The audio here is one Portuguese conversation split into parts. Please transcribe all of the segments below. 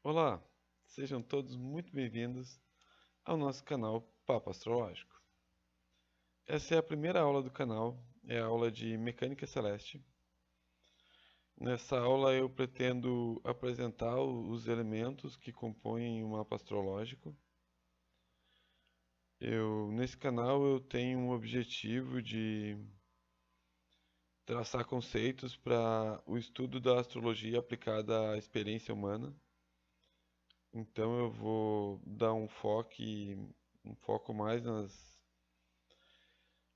Olá, sejam todos muito bem-vindos ao nosso canal Papo Astrológico. Essa é a primeira aula do canal, é a aula de Mecânica Celeste. Nessa aula eu pretendo apresentar os elementos que compõem o mapa astrológico. Nesse canal eu tenho um objetivo de traçar conceitos para o estudo da astrologia aplicada à experiência humana. Então eu vou dar um foco mais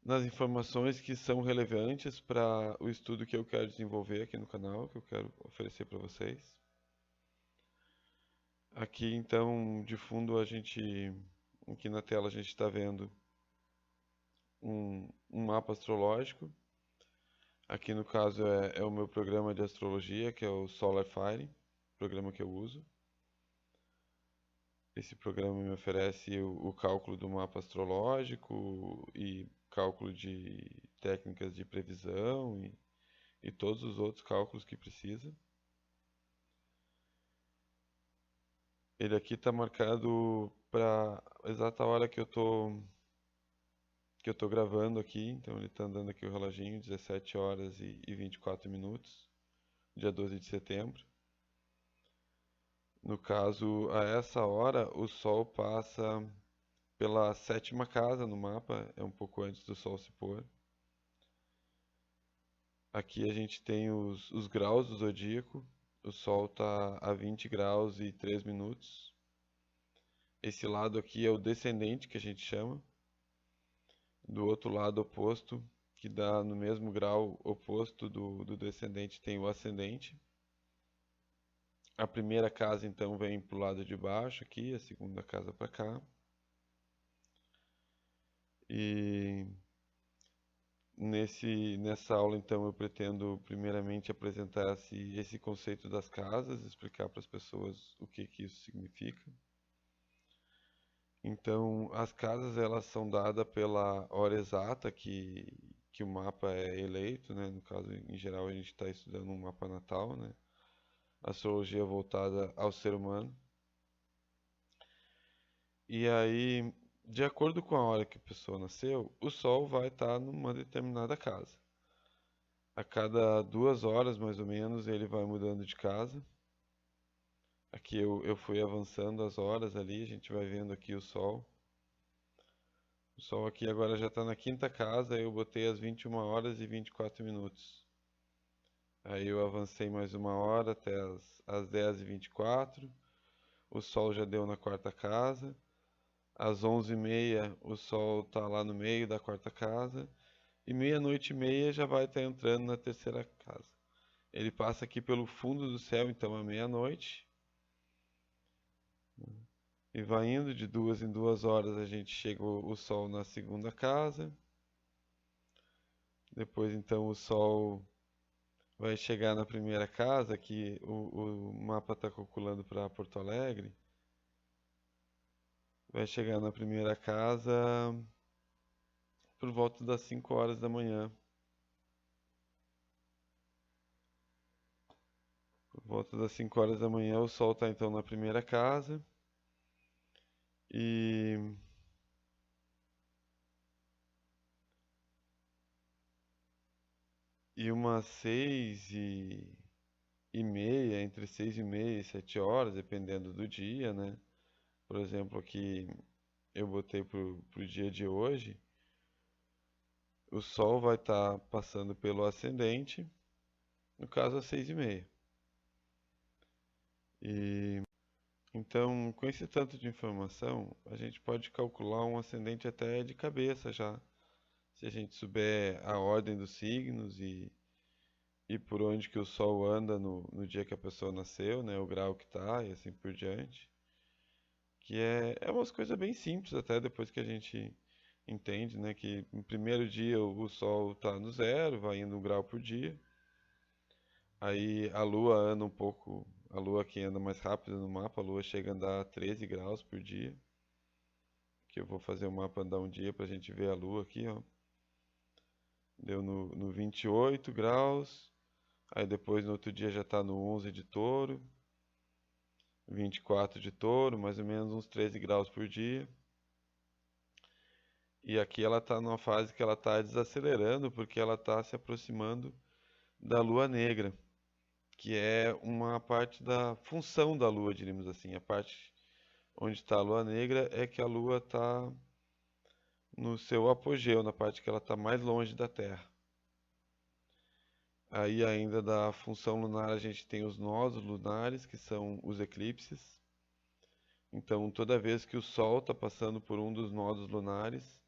nas informações que são relevantes para o estudo que eu quero desenvolver aqui no canal, que eu quero oferecer para vocês. Aqui então, de fundo, aqui na tela a gente está vendo um mapa astrológico. Aqui no caso é o meu programa de astrologia, que é o Solar Fire, programa que eu uso. Esse programa me oferece o cálculo do mapa astrológico e cálculo de técnicas de previsão e todos os outros cálculos que precisa. Ele aqui está marcado para a exata hora que eu tô gravando aqui, então ele está andando aqui o reloginho, 17 horas e 24 minutos, dia 12 de setembro. No caso, a essa hora, o Sol passa pela sétima casa no mapa, é um pouco antes do Sol se pôr. Aqui a gente tem os graus do zodíaco. O Sol está a 20 graus e 3 minutos. Esse lado aqui é o descendente, que a gente chama. Do outro lado oposto, que dá no mesmo grau oposto do descendente, tem o ascendente. A primeira casa então vem para o lado de baixo aqui, a segunda casa para cá. E nessa aula então eu pretendo primeiramente apresentar esse conceito das casas, explicar para as pessoas o que isso significa. Então, as casas elas são dadas pela hora exata que o mapa é eleito, né? No caso, em geral, a gente está estudando um mapa natal, né? Astrologia voltada ao ser humano. E aí, de acordo com a hora que a pessoa nasceu, o Sol vai estar numa determinada casa. A cada 2 horas, mais ou menos, ele vai mudando de casa. Aqui eu fui avançando as horas ali, a gente vai vendo aqui o Sol. O Sol aqui agora já está na quinta casa, eu botei às 21 horas e 24 minutos. Aí eu avancei mais uma hora até as 10 e 24. O Sol já deu na quarta casa. Às 11h30 o Sol está lá no meio da quarta casa. E meia-noite e meia já vai estar entrando na terceira casa. Ele passa aqui pelo fundo do céu, então à meia-noite. E vai indo de 2 em 2 horas a gente chega o Sol na segunda casa. Depois então o Sol vai chegar na primeira casa, que o mapa está calculando para Porto Alegre. Vai chegar na primeira casa por volta das 5 horas da manhã. Por volta das 5 horas da manhã, o Sol está então na primeira casa. E, e umas 6h30, entre 6h30 e 7 horas, dependendo do dia, né? Por exemplo, aqui eu botei pro dia de hoje. O Sol vai estar passando pelo ascendente, no caso às 6h30. E então, com esse tanto de informação, a gente pode calcular um ascendente até de cabeça já. Se a gente souber a ordem dos signos e por onde que o Sol anda no dia que a pessoa nasceu, né, o grau que tá e assim por diante. Que é umas coisas bem simples até depois que a gente entende, né, que no primeiro dia o Sol tá no zero, vai indo um grau por dia. Aí a Lua anda um pouco, a Lua que anda mais rápido no mapa, a Lua chega a andar 13 graus por dia. Que eu vou fazer o mapa andar um dia pra gente ver a Lua aqui, ó. Deu no 28 graus, aí depois no outro dia já tá no 11 de Touro, 24 de Touro, mais ou menos uns 13 graus por dia. E aqui ela está numa fase que ela está desacelerando porque ela está se aproximando da Lua Negra, que é uma parte da função da Lua, diríamos assim. A parte onde está a Lua Negra é que a Lua está no seu apogeu, na parte que ela está mais longe da Terra. Aí ainda da função lunar a gente tem os nós lunares, que são os eclipses. Então toda vez que o Sol está passando por um dos nodos lunares,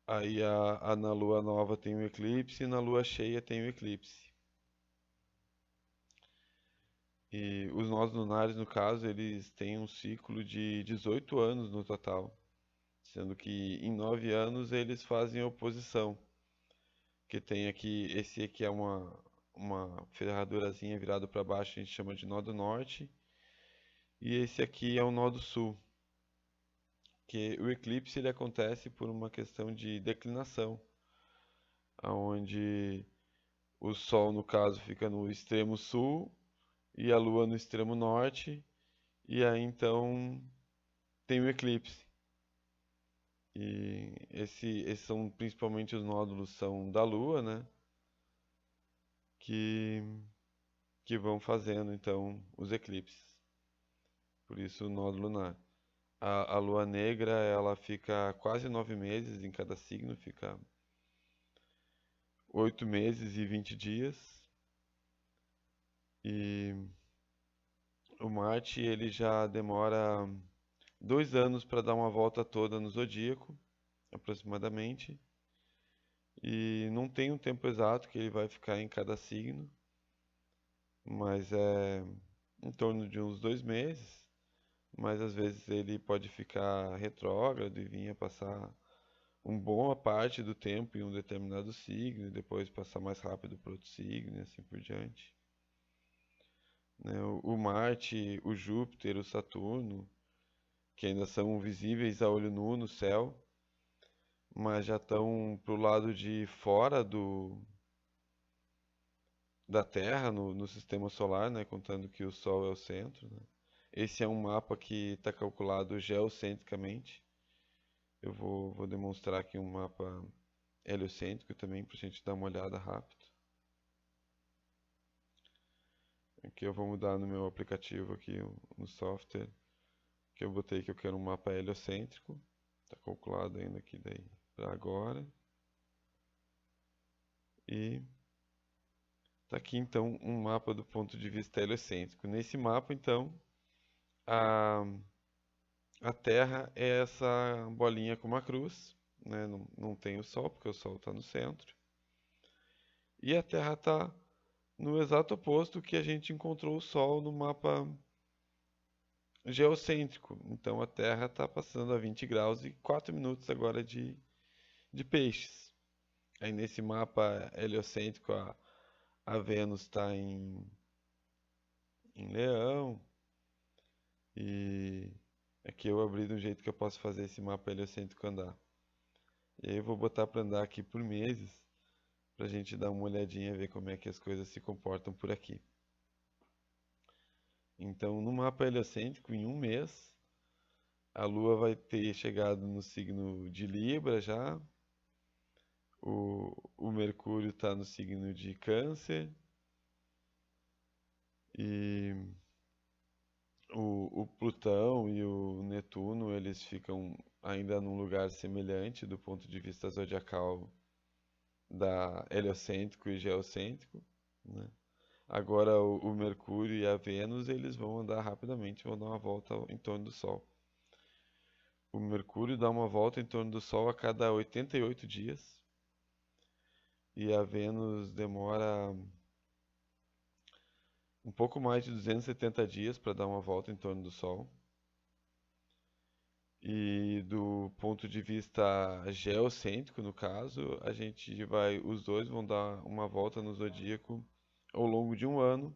aí na Lua nova tem o eclipse e na Lua cheia tem o eclipse. E os nodos lunares, no caso, eles têm um ciclo de 18 anos no total, sendo que em 9 anos eles fazem oposição. Que tem aqui, esse aqui é uma ferradurazinha virada para baixo, a gente chama de nó do norte, e esse aqui é o nó do sul, que o eclipse ele acontece por uma questão de declinação, onde o Sol, no caso, fica no extremo sul e a Lua no extremo norte, e aí então tem o eclipse. E esses são principalmente os nódulos são da Lua, né? Que, que vão fazendo então os eclipses. Por isso o nódulo lunar. A lua negra, ela fica quase 9 meses em cada signo, fica 8 meses e 20 dias. E o Marte, ele já demora 2 anos para dar uma volta toda no zodíaco, aproximadamente. E não tem um tempo exato que ele vai ficar em cada signo, mas é em torno de uns 2 meses. Mas às vezes ele pode ficar retrógrado e vir a passar uma boa parte do tempo em um determinado signo e depois passar mais rápido para outro signo e assim por diante. Né? O Marte, o Júpiter, o Saturno, que ainda são visíveis a olho nu no céu, mas já estão para o lado de fora da Terra, no sistema solar, né? Contando que o Sol é o centro. Né? Esse é um mapa que está calculado geocentricamente. Eu vou demonstrar aqui um mapa heliocêntrico também para a gente dar uma olhada rápido. Aqui eu vou mudar no meu aplicativo aqui, no software, que eu botei que eu quero um mapa heliocêntrico. Está calculado ainda aqui daí para agora. E está aqui então um mapa do ponto de vista heliocêntrico. Nesse mapa então a, a Terra é essa bolinha com uma cruz, né? Não tem o Sol, porque o Sol está no centro. E a Terra está no exato oposto que a gente encontrou o Sol no mapa geocêntrico. Então a Terra está passando a 20 graus e 4 minutos agora de peixes. Aí nesse mapa heliocêntrico a Vênus está em Leão. E aqui eu abri de um jeito que eu posso fazer esse mapa heliocêntrico andar. E aí eu vou botar para andar aqui por meses, para a gente dar uma olhadinha e ver como é que as coisas se comportam por aqui. Então, no mapa heliocêntrico, em um mês, a Lua vai ter chegado no signo de Libra já. O Mercúrio está no signo de Câncer. E o Plutão e o Netuno, eles ficam ainda num lugar semelhante do ponto de vista zodiacal da heliocêntrico e geocêntrico, né? Agora o Mercúrio e a Vênus, eles vão andar rapidamente, vão dar uma volta em torno do Sol. O Mercúrio dá uma volta em torno do Sol a cada 88 dias. E a Vênus demora um pouco mais de 270 dias para dar uma volta em torno do Sol. E do ponto de vista geocêntrico, no caso, os dois vão dar uma volta no zodíaco ao longo de um ano,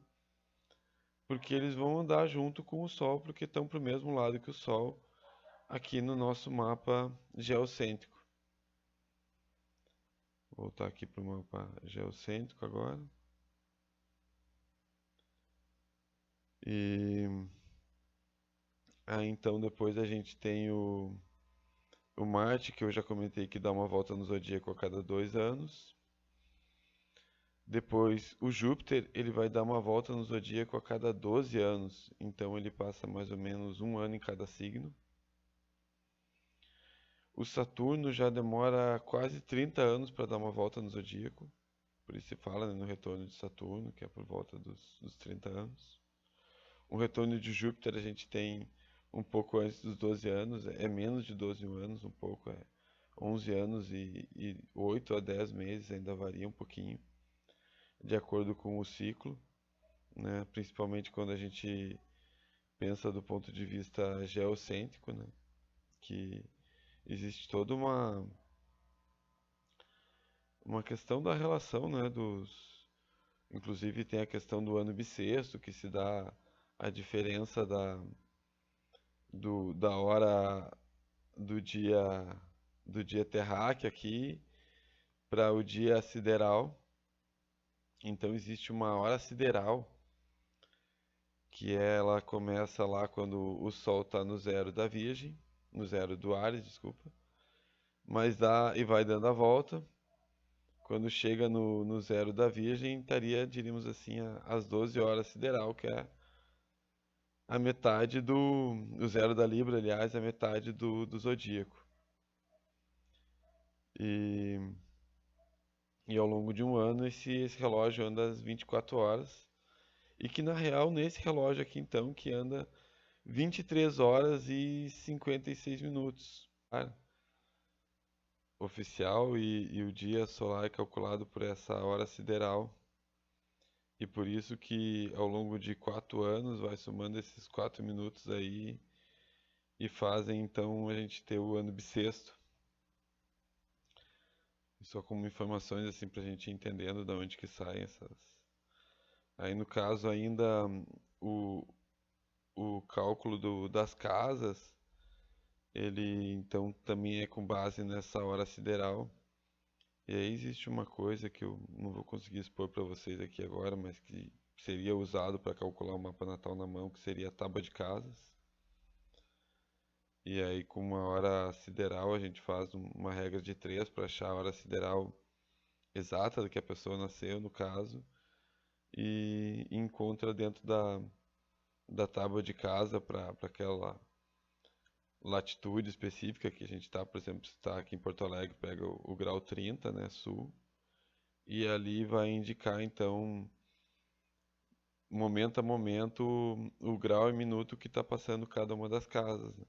porque eles vão andar junto com o Sol, porque estão para o mesmo lado que o Sol aqui no nosso mapa geocêntrico. Vou voltar aqui para o mapa geocêntrico agora. E aí então depois a gente tem o Marte, que eu já comentei que dá uma volta no zodíaco a cada 2 anos. Depois o Júpiter, ele vai dar uma volta no zodíaco a cada 12 anos. Então ele passa mais ou menos um ano em cada signo. O Saturno já demora quase 30 anos para dar uma volta no zodíaco. Por isso se fala, né, no retorno de Saturno, que é por volta dos 30 anos. O retorno de Júpiter a gente tem um pouco antes dos 12 anos, é menos de 12 anos, um pouco, é 11 anos e 8 a 10 meses, ainda varia um pouquinho, de acordo com o ciclo, né? Principalmente quando a gente pensa do ponto de vista geocêntrico, né? Que existe toda uma questão da relação, né? Inclusive tem a questão do ano bissexto, que se dá a diferença da hora do dia terráqueo aqui para o dia sideral. Então existe uma hora sideral que ela começa lá quando o Sol está no zero da Virgem, no zero do Áries, desculpa, mas dá e vai dando a volta. Quando chega no zero da Virgem, estaria, diríamos assim, às 12 horas sideral, que é a metade do zero da Libra, aliás, a metade do zodíaco. E, e ao longo de um ano, esse relógio anda às 24 horas. E que na real, nesse relógio aqui, então, que anda 23 horas e 56 minutos. Tá? Oficial e o dia solar é calculado por essa hora sideral. E por isso que ao longo de 4 anos vai somando esses 4 minutos aí e fazem então a gente ter o ano bissexto. Só como informações assim pra gente ir entendendo de onde que saem essas. Aí no caso ainda o, o cálculo das casas, ele então também é com base nessa hora sideral. E aí existe uma coisa que eu não vou conseguir expor para vocês aqui agora, mas que seria usado para calcular o mapa natal na mão, que seria a tábua de casas. E aí com uma hora sideral a gente faz uma regra de 3 para achar a hora sideral exata do que a pessoa nasceu, no caso, e encontra dentro da tábua de casa para aquela latitude específica que a gente está, por exemplo, se está aqui em Porto Alegre, pega o grau 30, né, sul, e ali vai indicar então, momento a momento, o grau e minuto que está passando cada uma das casas, né?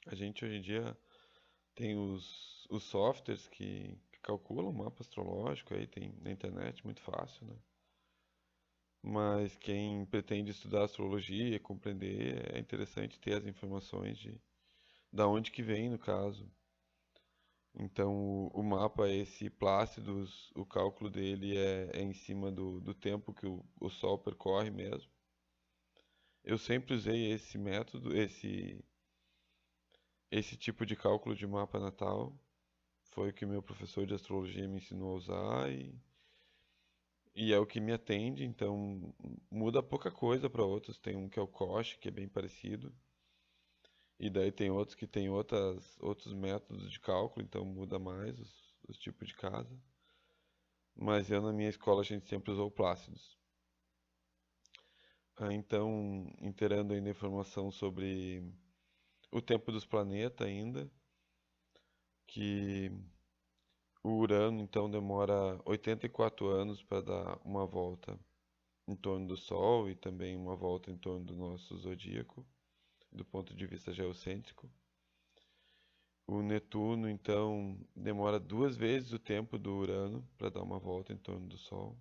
A gente hoje em dia tem os softwares que calculam o mapa astrológico, aí tem na internet, muito fácil, né? Mas quem pretende estudar astrologia, compreender, é interessante ter as informações da onde que vem, no caso. Então, o mapa é esse Plácidos, o cálculo dele é em cima do tempo que o Sol percorre mesmo. Eu sempre usei esse método, esse tipo de cálculo de mapa natal. Foi o que meu professor de astrologia me ensinou a usar e é o que me atende. Então, muda pouca coisa para outros. Tem um que é o Koch, que é bem parecido. E daí tem outros que tem outros métodos de cálculo, então muda mais os tipos de casa. Mas eu na minha escola a gente sempre usou Plácidos. Então, inteirando ainda informação sobre o tempo dos planetas ainda, que o Urano então demora 84 anos para dar uma volta em torno do Sol e também uma volta em torno do nosso zodíaco, do ponto de vista geocêntrico. O Netuno, então, demora 2 vezes o tempo do Urano para dar uma volta em torno do Sol.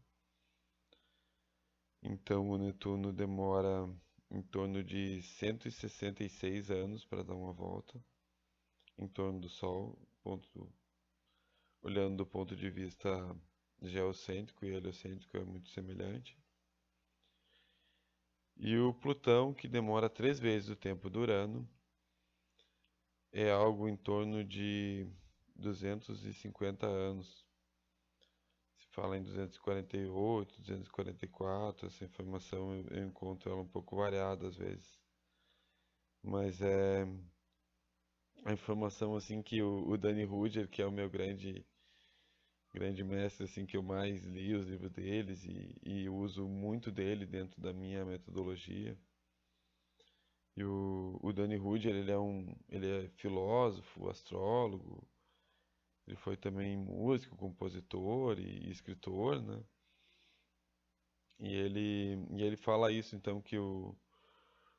Então, o Netuno demora em torno de 166 anos para dar uma volta em torno do Sol, olhando do ponto de vista geocêntrico e heliocêntrico é muito semelhante. E o Plutão, que demora 3 vezes o tempo do Urano, é algo em torno de 250 anos. fala em 248, 244. Essa informação eu encontro ela um pouco variada às vezes. Mas é a informação assim que o Danny Rudger, que é o meu grande mestre, assim, que eu mais li os livros deles e uso muito dele dentro da minha metodologia. E o Danny Rudger, ele é filósofo, astrólogo, ele foi também músico, compositor e escritor, né? E ele fala isso, então, que o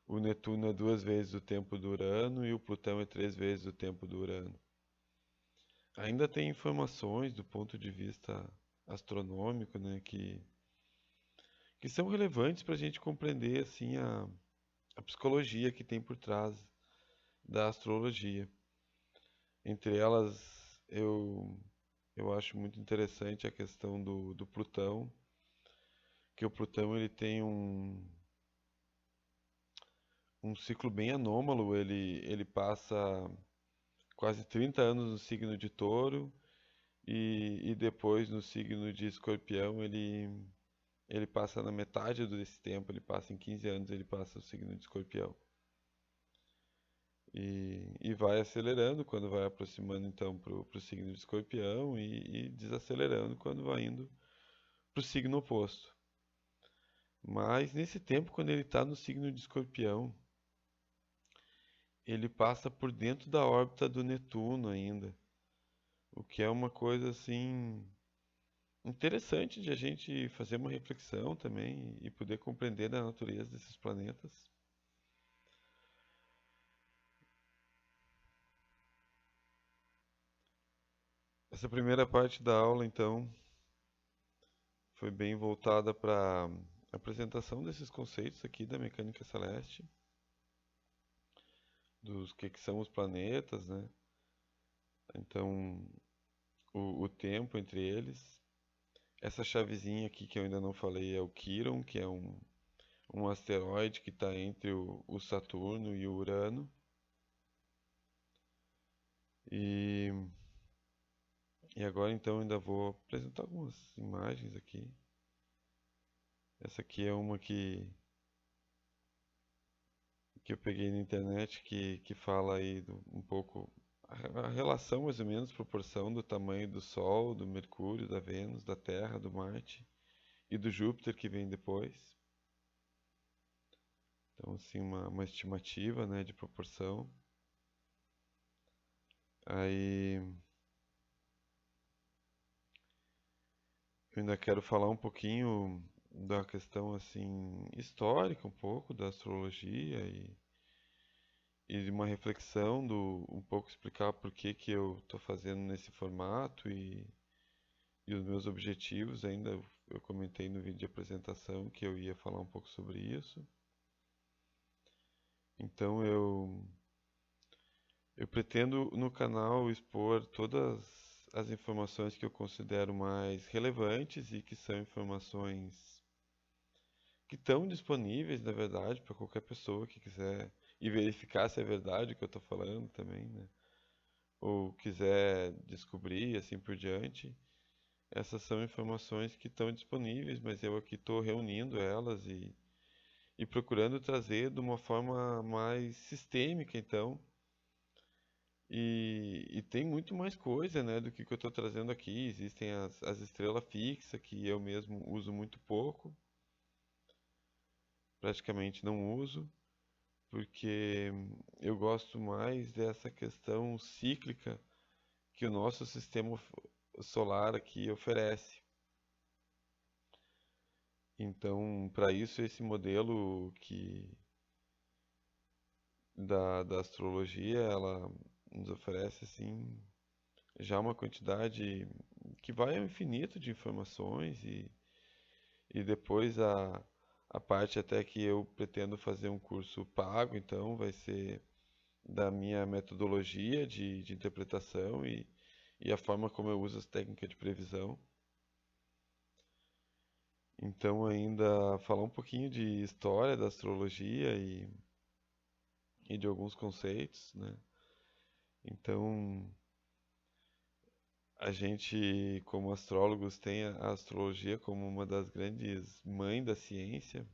Netuno é 2 vezes o tempo do Urano e o Plutão é 3 vezes o tempo do Urano. Ainda tem informações do ponto de vista astronômico, né, que são relevantes para a gente compreender assim a psicologia que tem por trás da astrologia. Entre elas, eu acho muito interessante a questão do Plutão, que o Plutão ele tem um ciclo bem anômalo. Ele passa quase 30 anos no signo de Touro e depois no signo de Escorpião ele passa na metade desse tempo, ele passa em 15 anos, ele passa o signo de Escorpião. E vai acelerando quando vai aproximando então para o signo de Escorpião e desacelerando quando vai indo para o signo oposto. Mas nesse tempo, quando ele está no signo de Escorpião, ele passa por dentro da órbita do Netuno ainda, o que é uma coisa assim interessante de a gente fazer uma reflexão também e poder compreender a natureza desses planetas. Essa primeira parte da aula, então, foi bem voltada para a apresentação desses conceitos aqui da mecânica celeste, dos que são os planetas, né? Então, o tempo entre eles. Essa chavezinha aqui que eu ainda não falei é o Quiron, que é um asteroide que está entre o Saturno e o Urano. E, e agora então ainda vou apresentar algumas imagens aqui. Essa aqui é uma que eu peguei na internet que fala aí um pouco a relação, mais ou menos, proporção do tamanho do Sol, do Mercúrio, da Vênus, da Terra, do Marte e do Júpiter que vem depois. Então, assim, uma estimativa, né, de proporção. Aí eu ainda quero falar um pouquinho da questão assim histórica, um pouco da astrologia e de uma reflexão um pouco explicar por que eu estou fazendo nesse formato e os meus objetivos. Ainda eu comentei no vídeo de apresentação que eu ia falar um pouco sobre isso. Então eu pretendo no canal expor todas as informações que eu considero mais relevantes e que são informações que estão disponíveis, na verdade, para qualquer pessoa que quiser e verificar se é verdade o que eu estou falando também, né? Ou quiser descobrir e assim por diante. Essas são informações que estão disponíveis, mas eu aqui estou reunindo elas e procurando trazer de uma forma mais sistêmica, então. E tem muito mais coisa, né, do que eu estou trazendo aqui. Existem as estrelas fixas, que eu mesmo uso muito pouco, praticamente não uso, porque eu gosto mais dessa questão cíclica que o nosso sistema solar aqui oferece. Então, para isso, esse modelo da astrologia, ela nos oferece assim já uma quantidade que vai ao infinito de informações e depois a parte até que eu pretendo fazer um curso pago, então vai ser da minha metodologia de interpretação e a forma como eu uso as técnicas de previsão. Então ainda falar um pouquinho de história da astrologia e de alguns conceitos, né? Então A gente, como astrólogos, tem a astrologia como uma das grandes mães da ciência,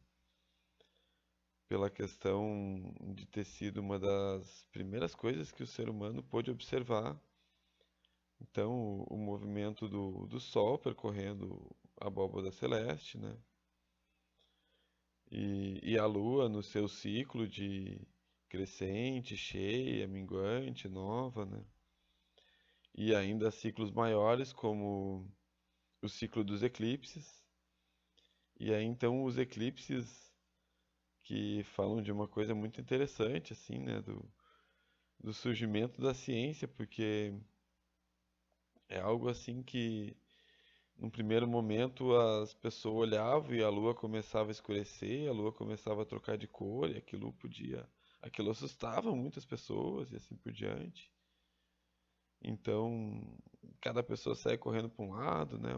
pela questão de ter sido uma das primeiras coisas que o ser humano pôde observar. Então, o movimento do Sol percorrendo a abóbada celeste, né? E a Lua no seu ciclo de crescente, cheia, minguante, nova, né? E ainda ciclos maiores, como o ciclo dos eclipses. E aí, então, os eclipses que falam de uma coisa muito interessante, assim, né? Do surgimento da ciência, porque é algo assim que num primeiro momento as pessoas olhavam e a lua começava a escurecer, a lua começava a trocar de cor e aquilo assustava muitas pessoas e assim por diante. Então, cada pessoa saía correndo para um lado, né,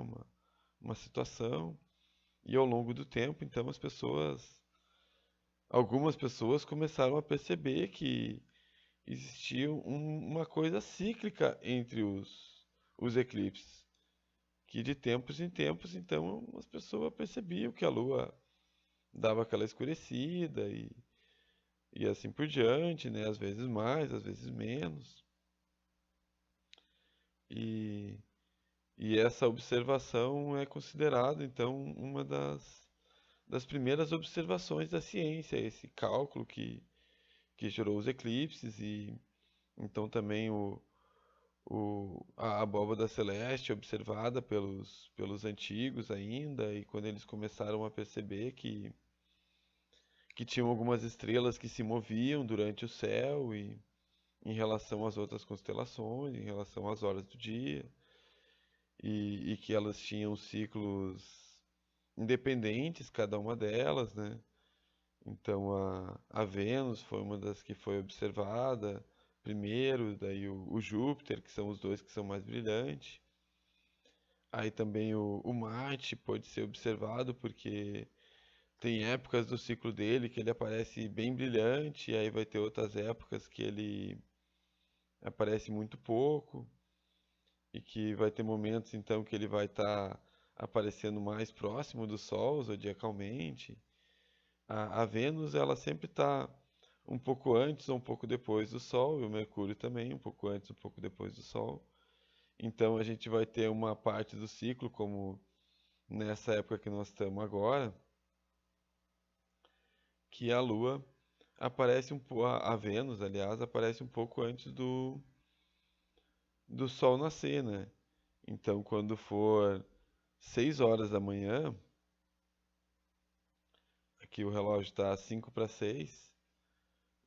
uma situação, e ao longo do tempo, então algumas pessoas começaram a perceber que existia uma coisa cíclica entre os eclipses. Que de tempos em tempos, então, as pessoas percebiam que a lua dava aquela escurecida e assim por diante, né? Às vezes mais, às vezes menos. E, e essa observação é considerada, então, uma das primeiras observações da ciência, esse cálculo que gerou os eclipses e então também a abóbada celeste observada pelos antigos ainda, e quando eles começaram a perceber que tinham algumas estrelas que se moviam durante o céu e em relação às outras constelações, em relação às horas do dia, e que elas tinham ciclos independentes, cada uma delas, né? Então a Vênus foi uma das que foi observada primeiro, daí o Júpiter, que são os dois que são mais brilhantes. Aí também o Marte pode ser observado porque tem épocas do ciclo dele que ele aparece bem brilhante, e aí vai ter outras épocas que ele aparece muito pouco, e que vai ter momentos então que ele vai estar aparecendo mais próximo do Sol, zodiacalmente. A Vênus, ela sempre está um pouco antes ou um pouco depois do Sol, e o Mercúrio também, um pouco antes, um pouco depois do Sol. Então a gente vai ter uma parte do ciclo, como nessa época que nós estamos agora, que a Lua aparece um pouco, a Vênus, aliás, aparece um pouco antes do Sol nascer, né? Então, quando for 6 horas da manhã, aqui o relógio está 5 para 6,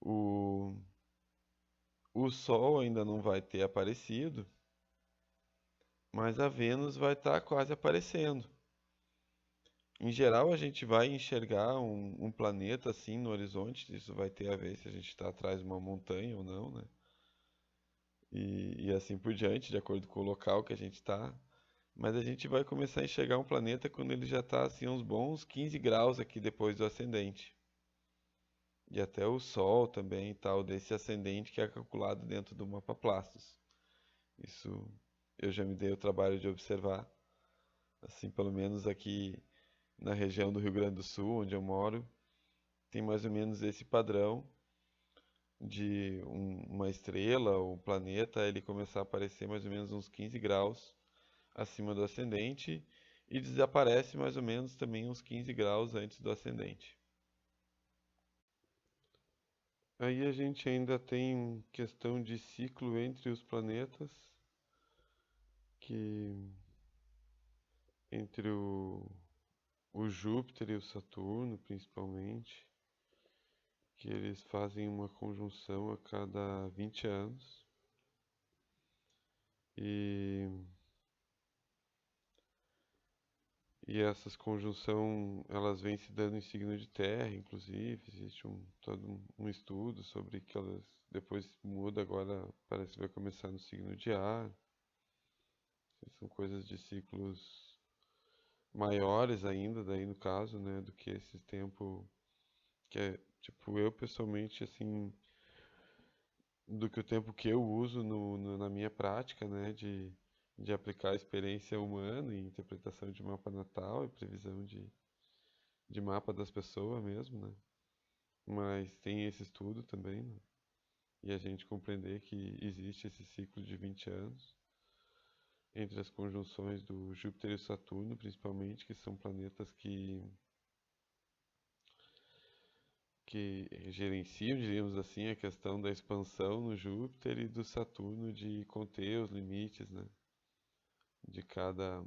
o, o Sol ainda não vai ter aparecido, mas a Vênus vai estar quase aparecendo. Em geral, a gente vai enxergar um planeta assim no horizonte, isso vai ter a ver se a gente está atrás de uma montanha ou não, né? E assim por diante, de acordo com o local que a gente está. Mas a gente vai começar a enxergar um planeta quando ele já está assim uns bons 15 graus aqui depois do ascendente. E até o Sol também e tal, desse ascendente que é calculado dentro do mapa Plastos. Isso eu já me dei o trabalho de observar, assim, pelo menos aqui na região do Rio Grande do Sul, onde eu moro, tem mais ou menos esse padrão de uma estrela ou um planeta ele começar a aparecer mais ou menos uns 15 graus acima do ascendente e desaparece mais ou menos também uns 15 graus antes do ascendente. Aí a gente ainda tem questão de ciclo entre os planetas, que entre o Júpiter e o Saturno, principalmente, que eles fazem uma conjunção a cada 20 anos. E, e essas conjunções, elas vêm se dando em signo de terra, inclusive, existe todo um estudo sobre que elas depois muda, agora parece que vai começar no signo de ar. São coisas de ciclos maiores ainda, daí no caso, né, do que esse tempo que é, tipo, eu pessoalmente, assim, do que o tempo que eu uso na minha prática, né, de aplicar a experiência humana em interpretação de mapa natal e previsão de mapa das pessoas mesmo, né? Mas tem esse estudo também, né? E a gente compreender que existe esse ciclo de 20 anos entre as conjunções do Júpiter e Saturno, principalmente, que são planetas que gerenciam, diríamos assim, a questão da expansão no Júpiter e do Saturno de conter os limites, né, de cada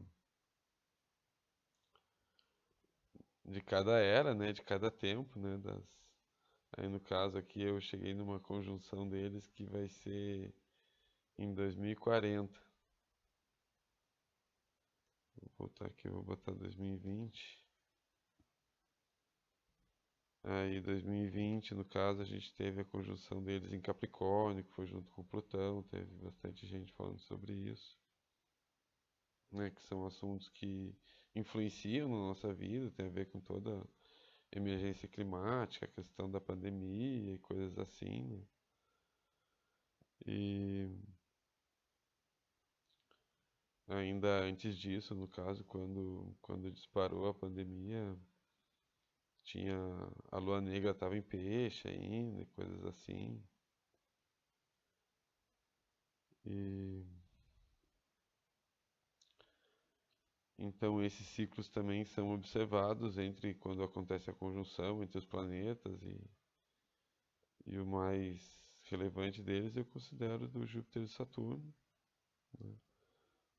era, né, de cada tempo, né, aí no caso aqui eu cheguei numa conjunção deles que vai ser em 2040. Vou botar aqui, vou botar 2020. Aí 2020, no caso, a gente teve a conjunção deles em Capricórnio, que foi junto com Plutão, teve bastante gente falando sobre isso, né, que são assuntos que influenciam na nossa vida, tem a ver com toda a emergência climática, a questão da pandemia e coisas assim, né? E ainda antes disso, no caso, quando disparou a pandemia, tinha a lua negra estava em peixe ainda, e coisas assim. E então esses ciclos também são observados entre quando acontece a conjunção entre os planetas e o mais relevante deles eu considero do Júpiter e Saturno, né?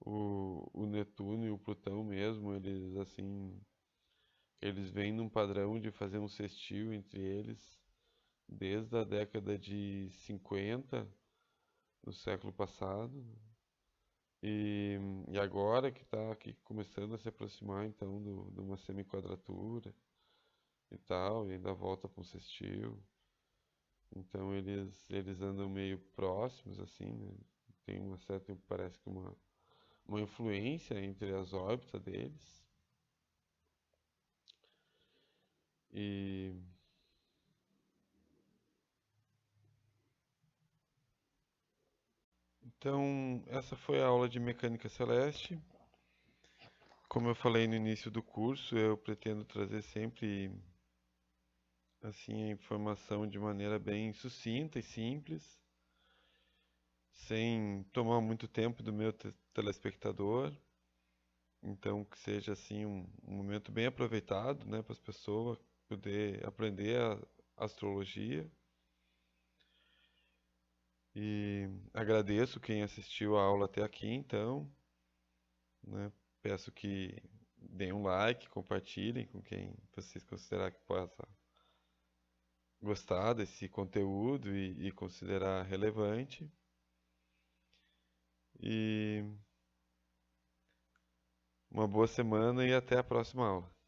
O Netuno e o Plutão mesmo, eles assim, eles vêm num padrão de fazer um sextil entre eles desde a década de 50 do século passado. E agora que está aqui começando a se aproximar então de uma semi-quadratura e tal, e ainda volta para um sextil. Então eles andam meio próximos assim, né? Tem uma certa, parece que uma influência entre as órbitas deles. E então essa foi a aula de mecânica celeste. Como eu falei no início do curso, eu pretendo trazer sempre assim a informação de maneira bem sucinta e simples, sem tomar muito tempo do meu telespectador. Então que seja assim um momento bem aproveitado, né, para as pessoas poder aprender a astrologia. E agradeço quem assistiu a aula até aqui, então, né? Peço que deem um like, compartilhem com quem vocês considerar que possa gostar desse conteúdo e considerar relevante. E uma boa semana e até a próxima aula.